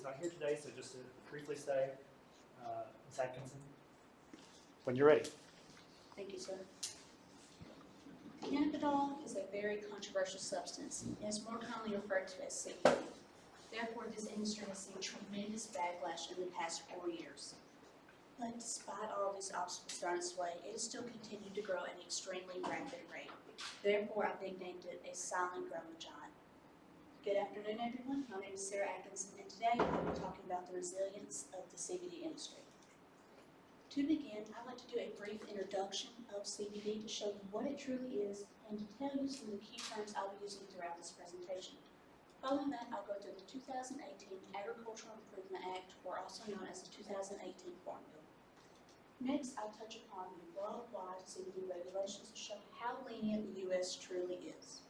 is not here today, so just to briefly say, Ms. Adkinson, when you're ready. Thank you, sir. Cannabidol is a very controversial substance and is more commonly referred to as CBD. Therefore, this industry has seen tremendous backlash in the past 4 years. But despite all these obstacles thrown its way, it has still continued to grow at an extremely rapid rate. Therefore, I've nicknamed it a silent growing giant. Good afternoon, everyone. My name is Sara, and today I'll be talking about the resilience of the CBD industry. To begin, I'd like to do a brief introduction of CBD to show you what it truly is and to tell you some of the key terms I'll be using throughout this presentation. Following that, I'll go through the 2018 Agricultural Improvement Act, or also known as the 2018 Farm Bill. Next, I'll touch upon the worldwide CBD regulations to show how lenient the U.S. truly is.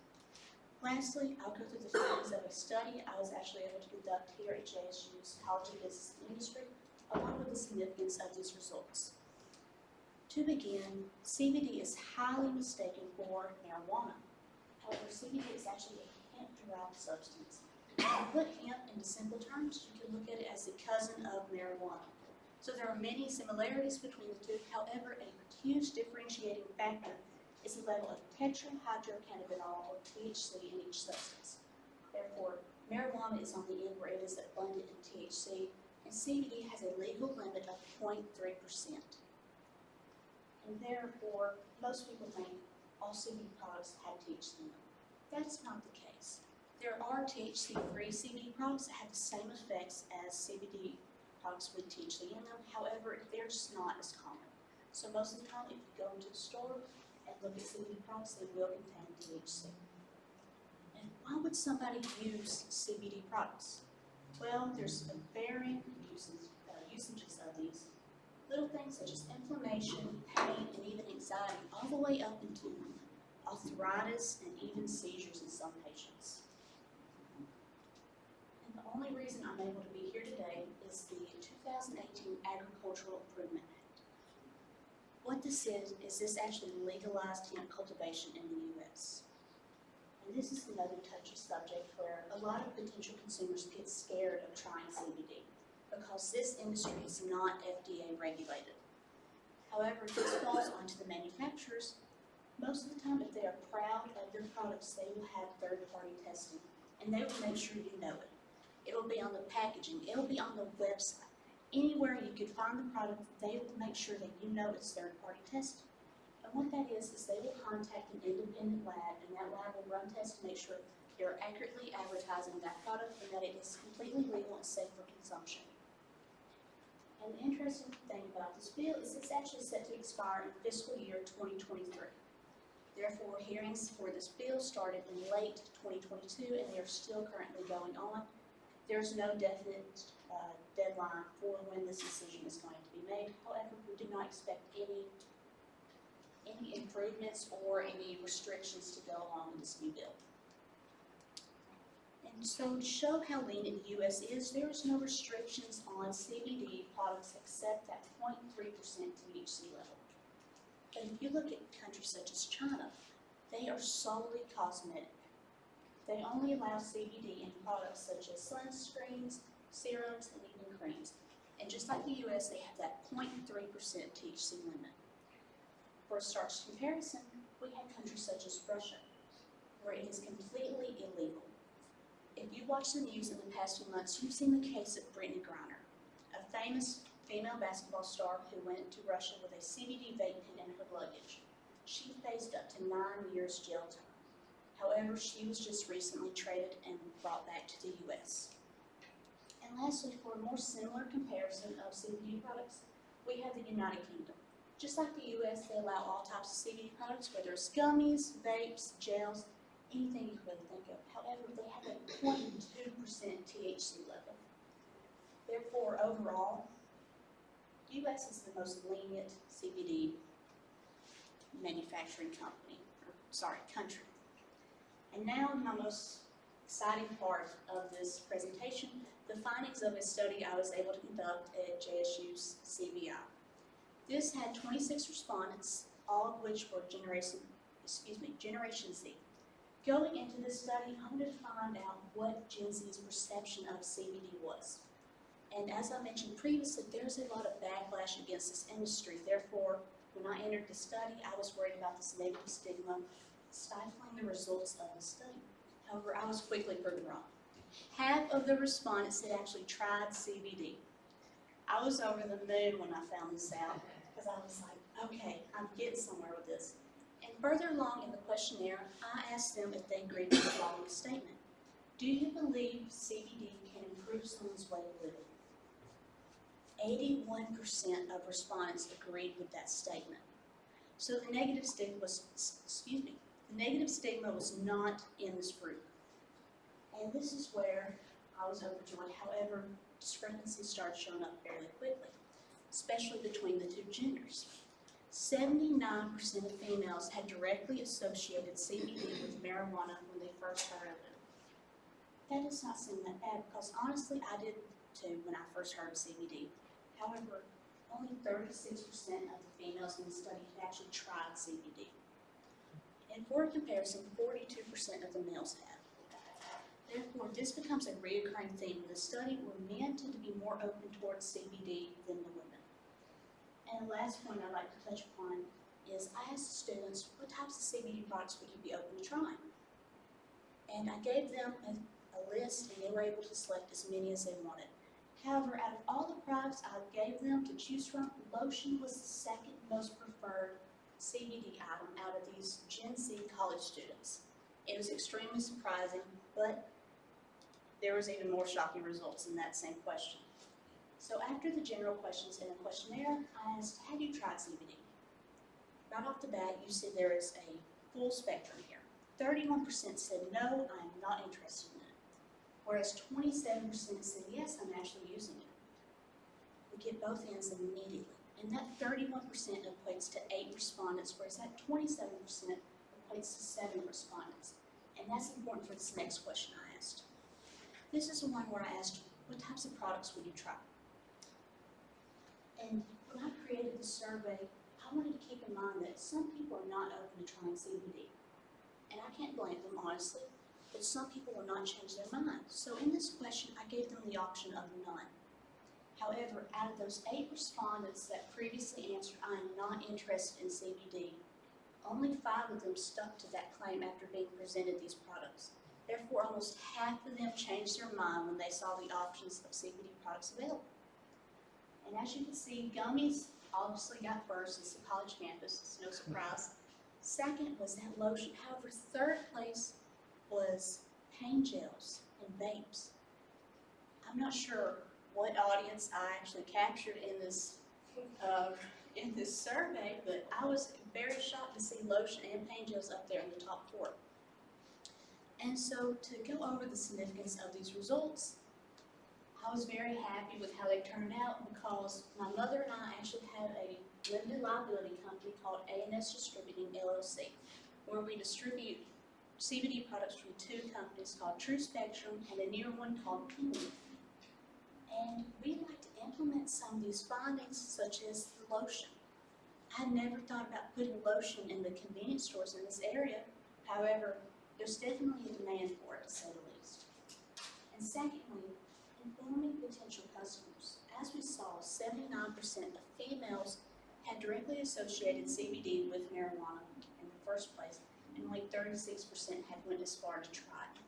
Lastly, I'll go through the findings of a study I was actually able to conduct here at JSU's College of Business and Industry, along with the significance of these results. To begin, CBD is highly mistaken for marijuana. However, CBD is actually a hemp-derived substance. If you put hemp into simple terms, you can look at it as the cousin of marijuana. So there are many similarities between the two. However, a huge differentiating factor is the level of tetrahydrocannabinol, or THC, in each substance. Therefore, marijuana is on the end where it is abundant in THC, and CBD has a legal limit of 0.3%. And therefore, most people think all CBD products have THC in them. That's not the case. There are THC-free CBD products that have the same effects as CBD products with THC in them. However, they're just not as common. So most of the time, if you go into the store and look at CBD products, they will contain THC. And why would somebody use CBD products? Well, there's varying usages of these. Little things such as inflammation, pain, and even anxiety, all the way up into arthritis and even seizures in some patients. And the only reason I'm able to be here today is the 2018 Agricultural Improvement Act. What this is this actually legalized hemp cultivation in the U.S. And this is another touchy subject where a lot of potential consumers get scared of trying CBD because this industry is not FDA regulated. However, this falls onto the manufacturers. Most of the time, if they are proud of their products, they will have third-party testing, and they will make sure you know it. It will be on the packaging, it will be on the website. Anywhere you could find the product, they will make sure that you know it's third-party testing. And what that is they will contact an independent lab, and that lab will run tests to make sure they're accurately advertising that product and that it is completely legal and safe for consumption. And the interesting thing about this bill is it's actually set to expire in fiscal year 2023. Therefore, hearings for this bill started in late 2022, and they are still currently going on. There's no definite deadline for when this decision is going to be made. However, we do not expect any improvements or any restrictions to go along with this new bill. And so to show how lenient the U.S. is, there is no restrictions on CBD products except that 0.3% THC level. But if you look at countries such as China, they are solely cosmetic. They only allow CBD in products such as sunscreens, serums, and even creams. And just like the U.S., they have that 0.3% THC limit. For a stark comparison, we have countries such as Russia, where it is completely illegal. If you watch the news in the past few months, you've seen the case of Brittany Griner, a famous female basketball star who went to Russia with a CBD vape pen in her luggage. She faced up to 9 years jail time. However, she was just recently traded and brought back to the U.S. And lastly, for a more similar comparison of CBD products, we have the United Kingdom. Just like the U.S., they allow all types of CBD products, whether it's gummies, vapes, gels, anything you could think of. However, they have a 0.2% THC level. Therefore, overall, U.S. is the most lenient CBD manufacturing country. And now, my most exciting part of this presentation, the findings of a study I was able to conduct at JSU's CBI. This had 26 respondents, all of which were Generation Z. Going into this study, I wanted to find out what Gen Z's perception of CBD was. And as I mentioned previously, there's a lot of backlash against this industry. Therefore, when I entered the study, I was worried about this negative stigma stifling the results of the study. However, I was quickly proven wrong. Half of the respondents had actually tried CBD. I was over the moon when I found this out, because I was like, okay, I'm getting somewhere with this. And further along in the questionnaire, I asked them if they agreed with the following statement. Do you believe CBD can improve someone's way of living? 81% of respondents agreed with that statement. So the negative stigma was not in this group. And this is where I was overjoyed. However, discrepancies started showing up fairly quickly, especially between the two genders. 79% of females had directly associated CBD with marijuana when they first heard of it. That does not seem that bad, because honestly, I did too when I first heard of CBD. However, only 36% of the females in the study had actually tried CBD. And for comparison, 42% of the males had. Therefore, this becomes a recurring theme in the study where men tend to be more open towards CBD than the women. And the last point I'd like to touch upon is I asked the students what types of CBD products would you be open to trying. And I gave them a list, and they were able to select as many as they wanted. However, out of all the products I gave them to choose from, lotion was the second most preferred CBD item out of these Gen Z college students. It was extremely surprising, but there was even more shocking results in that same question. So after the general questions in the questionnaire, I asked, have you tried CBD? Right off the bat, you see there is a full spectrum here. 31% said, no, I'm not interested in it. Whereas 27% said, yes, I'm actually using it. We get both ends immediately. And that 31% equates to 8 respondents, whereas that 27% equates to 7 respondents. And that's important for this next question I asked. This is the one where I asked, what types of products would you try? And when I created the survey, I wanted to keep in mind that some people are not open to trying CBD. And I can't blame them, honestly, but some people will not change their mind. So in this question, I gave them the option of none. However, out of those 8 respondents that previously answered, I am not interested in CBD, only 5 of them stuck to that claim after being presented these products. Therefore, almost half of them changed their mind when they saw the options of CBD products available. And as you can see, gummies obviously got first. It's a college campus, it's no surprise. Second was that lotion. However, third place was pain gels and vapes. I'm not sure what audience I actually captured in this survey, but I was very shocked to see lotion and pain gels up there in the top 4. And so to go over the significance of these results, I was very happy with how they turned out because my mother and I actually have a limited liability company called A&S Distributing LLC, where we distribute CBD products from 2 companies called True Spectrum and a newer one called Huang. And we'd like to implement some of these findings, such as the lotion. I never thought about putting lotion in the convenience stores in this area. However, there's definitely a demand for it, to say the least. And secondly, informing potential customers. As we saw, 79% of females had directly associated CBD with marijuana in the first place, and only 36% had went as far to try it.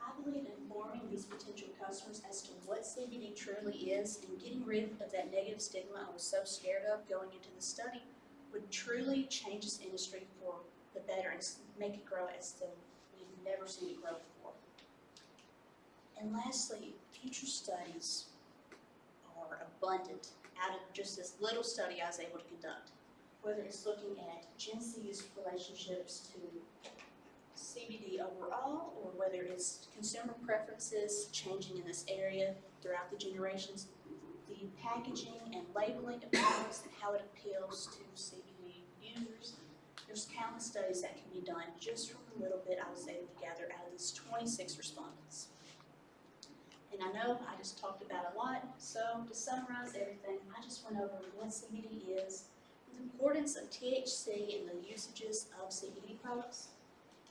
I believe informing these potential customers as to what CBD truly is and getting rid of that negative stigma I was so scared of going into the study would truly change this industry for the better and make it grow as though we've never seen it grow before. And lastly, future studies are abundant out of just this little study I was able to conduct, whether it's looking at Gen Z's relationships to CBD overall, or whether it's consumer preferences changing in this area throughout the generations, the packaging and labeling of products and how it appeals to CBD users. There's countless studies that can be done just from the little bit I was able to gather out of these 26 respondents. And I know I just talked about a lot, so to summarize everything, I just went over what CBD is, the importance of THC and the usages of CBD products,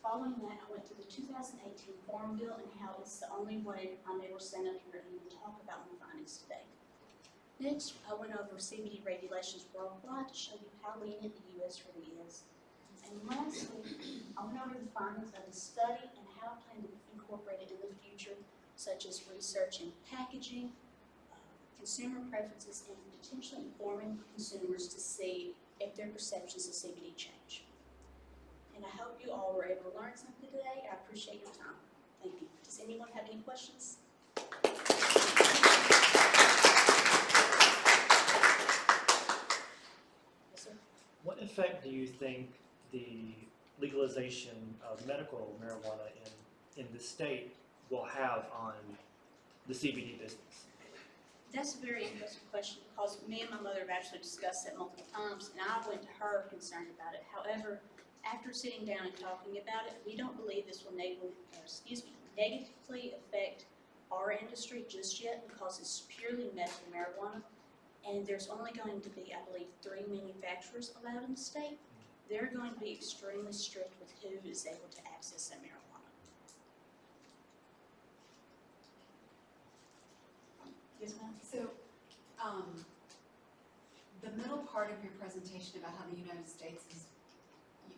Following that, I went through the 2018 Farm Bill and how it's the only way I'm able to stand up here and even talk about my findings today. Next, I went over CBD regulations worldwide to show you how lenient the U.S. really is. And lastly, I went over the findings of the study and how I plan to incorporate it in the future, such as research in packaging, consumer preferences, and potentially informing consumers to see if their perceptions of CBD change. And I hope you all were able to learn something today. I appreciate your time. Thank you. Does anyone have any questions? Yes, sir. What effect do you think the legalization of medical marijuana in the state will have on the CBD business? That's a very interesting question because me and my mother have actually discussed it multiple times, and I went to her concerned about it. However, after sitting down and talking about it, we don't believe this will negatively affect our industry just yet because it's purely medical marijuana, and there's only going to be, I believe, 3 manufacturers allowed in the state. They're going to be extremely strict with who is able to access that marijuana. Yes, ma'am? So, the middle part of your presentation about how the United States is,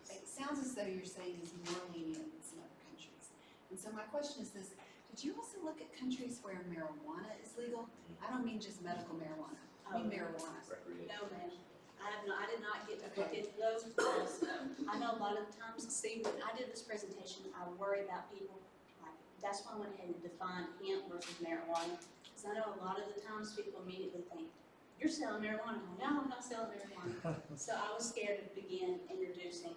it sounds as though you're saying is more lenient than some other countries. And so my question is this, did you also look at countries where marijuana is legal? I don't mean just medical marijuana, I mean marijuana. No, ma'am. I did not get to look into those because I know a lot of the times, see, when I did this presentation, I worry about people, like, that's why I went ahead and defined hemp versus marijuana. Because I know a lot of the times people immediately think, you're selling marijuana. No, I'm not selling marijuana. So I was scared to begin introducing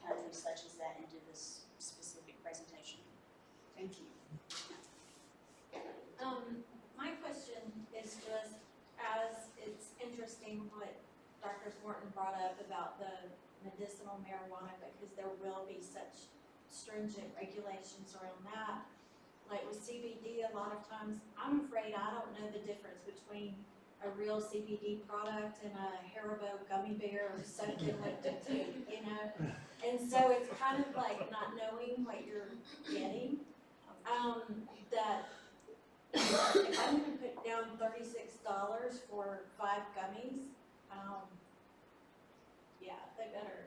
countries such as that into this specific presentation. Thank you. My question is just, as it's interesting what Dr. Thornton brought up about the medicinal marijuana, because there will be such stringent regulations around that. Like with CBD, a lot of times, I'm afraid I don't know the difference between a real CBD product and a Haribo gummy bear or something like that, you know? And so it's kind of like not knowing what you're getting. That if I'm gonna put down $36 for 5 gummies, yeah, they better.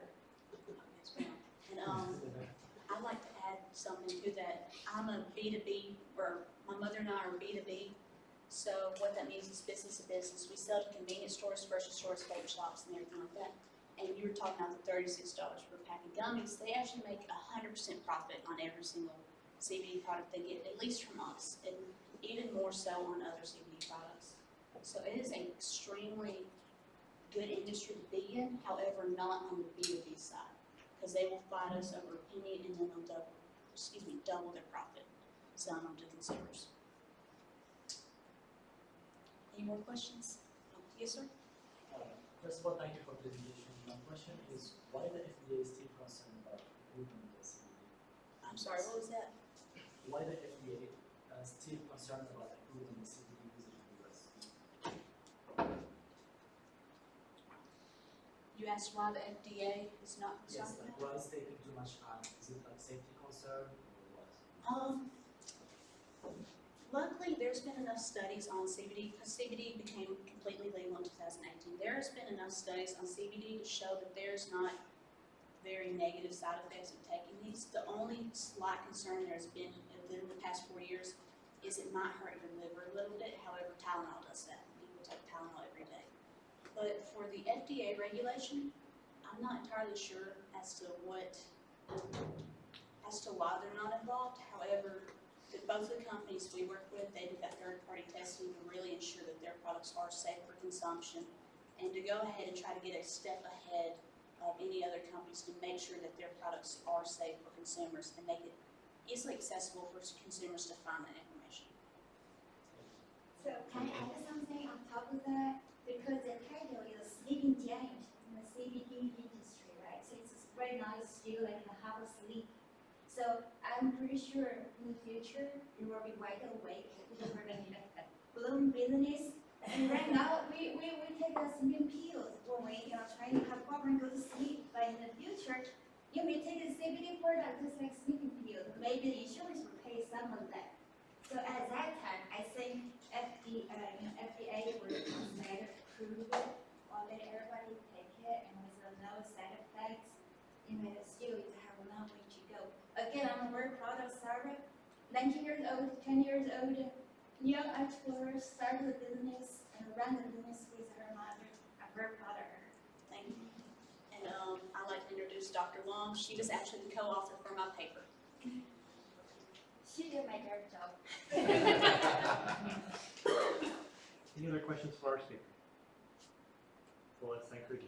Yes, ma'am. And I'd like to add something to that. I'm a B2B, or my mother and I are B2B. So what that means is business to business. We sell to convenience stores, grocery stores, vape shops, and everything like that. And you were talking about the $36 per pack of gummies. They actually make 100% profit on every single CBD product they get, at least from us, and even more so on other CBD products. So it is an extremely good industry to be in, however, not on the B2B side, because they will fight us over a penny and then they'll double their profit selling them to consumers. Any more questions? Yes, sir? First of all, thank you for the presentation. My question is, why the FDA is still concerned about approving the CBD? I'm sorry, what was that? Why the FDA is still concerned about approving the CBD usage in the US? You asked why the FDA is not Yes, concerned like about why is taking too much time? Is it like safety concern or what? Luckily, there's been enough studies on CBD, because CBD became completely legal in 2018. There has been enough studies on CBD to show that there's not very negative side effects of taking these. The only slight concern there's been within the past 4 years is it might hurt your liver a little bit. However, Tylenol does that. People take Tylenol every day. But for the FDA regulation, I'm not entirely sure as to why they're not involved. However, both the companies we work with, they do that third-party testing to really ensure that their products are safe for consumption, and to go ahead and try to get a step ahead of any other companies to make sure that their products are safe for consumers and make it easily accessible for consumers to find that information. So can I add something on top of that? Because the title is sleeping giant in the CBD industry, right? So it's right now it's still like a half asleep. So I'm pretty sure in the future you will be wide awake because we're gonna bloom business. And right now we take a sleeping pills when we trying to have problem go to sleep. But in the future you may take a CBD product just like sleeping pills, maybe the insurance will pay some of that. So at that time, I think FDA will consider approve it, or let everybody take it, and with no side effects, still you have a long way to go. Again, I'm very proud of Sara, 19 years old, 10 years old, young explorer, started the business and ran the business with her mother. I'm very proud of her. Thank you. And I'd like to introduce Dr. Huang. She was actually the co-author for my paper. She did my dirty job. Any other questions for our speaker? Well, let's thank her again.